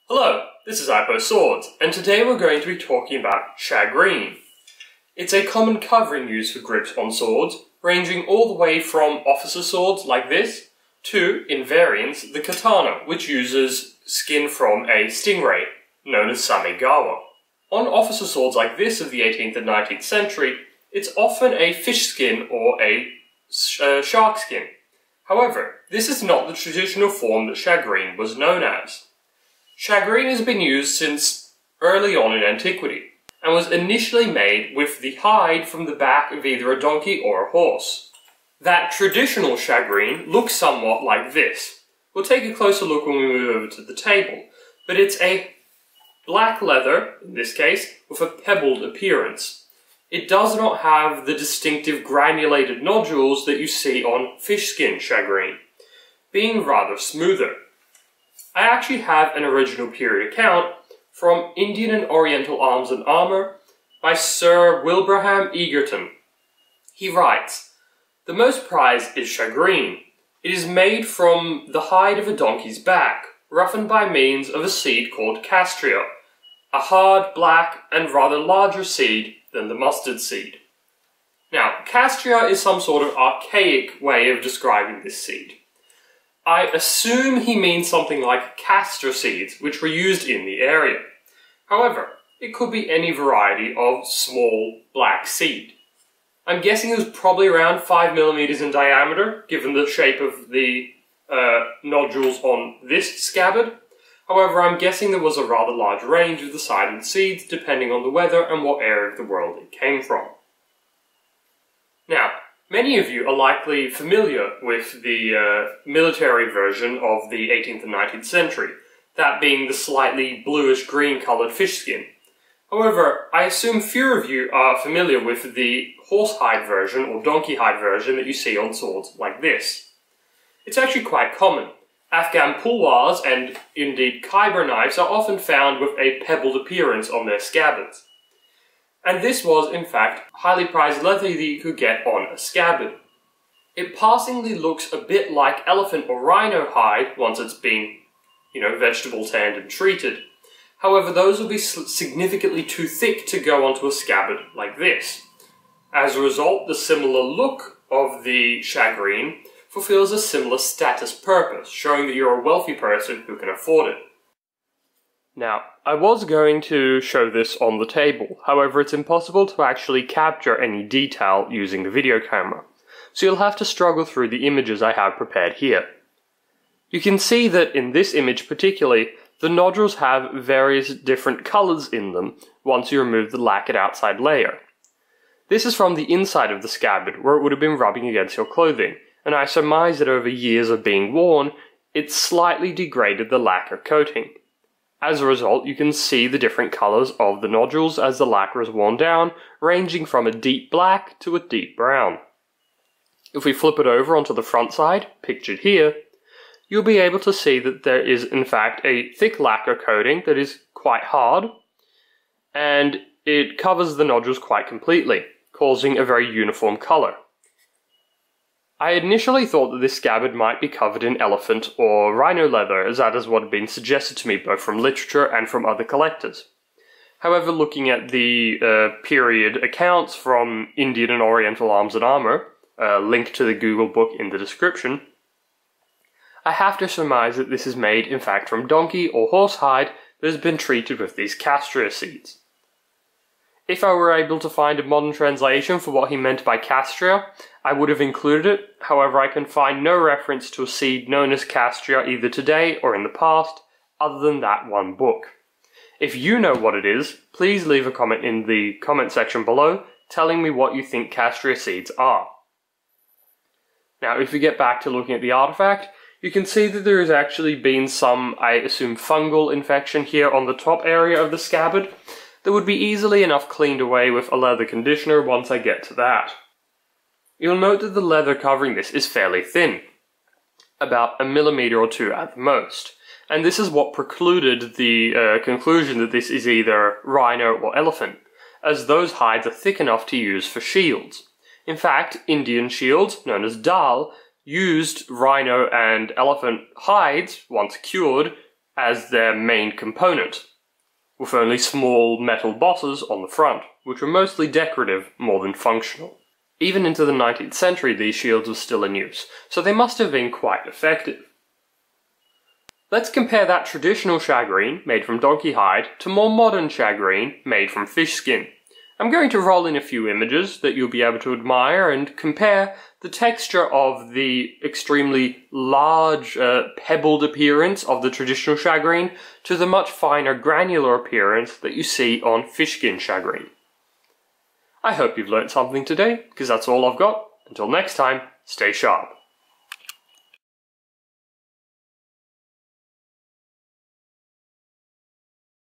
Hello, this is Swords, and today we're going to be talking about shagreen. It's a common covering used for grips on swords, ranging all the way from officer swords like this, to, in variants, the katana, which uses skin from a stingray, known as samegawa. On officer swords like this of the 18th and 19th century, it's often a fish skin or a shark skin. However, this is not the traditional form that shagreen was known as. Shagreen has been used since early on in antiquity, and was initially made with the hide from the back of either a donkey or a horse. That traditional shagreen looks somewhat like this. We'll take a closer look when we move over to the table, but it's a black leather, in this case, with a pebbled appearance. It does not have the distinctive granulated nodules that you see on fishskin shagreen, being rather smoother. I actually have an original period account from Indian and Oriental Arms and Armour by Sir Wilbraham Egerton. He writes, "The most prized is shagreen. It is made from the hide of a donkey's back, roughened by means of a seed called castria, a hard, black, and rather larger seed than the mustard seed." Now, castria is some sort of archaic way of describing this seed. I assume he means something like castor seeds, which were used in the area. However, it could be any variety of small black seed. I'm guessing it was probably around 5 millimeters in diameter, given the shape of the nodules on this scabbard. However, I'm guessing there was a rather large range of the size of the seeds, depending on the weather and what area of the world it came from. Now, many of you are likely familiar with the military version of the 18th and 19th century, that being the slightly bluish-green coloured fish skin. However, I assume fewer of you are familiar with the horsehide version or donkey hide version that you see on swords like this. It's actually quite common. Afghan pulwars and indeed Khyber knives are often found with a pebbled appearance on their scabbards. And this was, in fact, highly prized leather that you could get on a scabbard. It passingly looks a bit like elephant or rhino hide once it's been, vegetable tanned and treated. However, those will be significantly too thick to go onto a scabbard like this. As a result, the similar look of the shagreen fulfills a similar status purpose, showing that you're a wealthy person who can afford it. Now, I was going to show this on the table, however it's impossible to actually capture any detail using the video camera, so you'll have to struggle through the images I have prepared here. You can see that in this image particularly, the nodules have various different colours in them once you remove the lacquered outside layer. This is from the inside of the scabbard, where it would have been rubbing against your clothing, and I surmise that over years of being worn, it slightly degraded the lacquer coating. As a result, you can see the different colours of the nodules as the lacquer is worn down, ranging from a deep black to a deep brown. If we flip it over onto the front side, pictured here, you'll be able to see that there is in fact a thick lacquer coating that is quite hard, and it covers the nodules quite completely, causing a very uniform colour. I initially thought that this scabbard might be covered in elephant or rhino leather, as that is what had been suggested to me both from literature and from other collectors. However, looking at the period accounts from Indian and Oriental Arms and Armour, link to the Google book in the description, I have to surmise that this is made in fact from donkey or horse hide that has been treated with these castria seeds. If I were able to find a modern translation for what he meant by castria, I would have included it. However, I can find no reference to a seed known as castria either today or in the past, other than that one book. If you know what it is, please leave a comment in the comment section below telling me what you think castria seeds are. Now, if we get back to looking at the artifact, you can see that there has actually been some, I assume, fungal infection here on the top area of the scabbard that would be easily enough cleaned away with a leather conditioner once I get to that. You'll note that the leather covering this is fairly thin, about 1 millimeter or 2 at the most, and this is what precluded the conclusion that this is either rhino or elephant, as those hides are thick enough to use for shields. In fact, Indian shields, known as dal, used rhino and elephant hides, once cured, as their main component, with only small metal bosses on the front, which were mostly decorative more than functional. Even into the 19th century these shields were still in use, so they must have been quite effective. Let's compare that traditional shagreen, made from donkey hide, to more modern shagreen, made from fish skin. I'm going to roll in a few images that you'll be able to admire and compare the texture of the extremely large, pebbled appearance of the traditional shagreen to the much finer granular appearance that you see on Fishskin shagreen. I hope you've learnt something today, because that's all I've got. Until next time, stay sharp.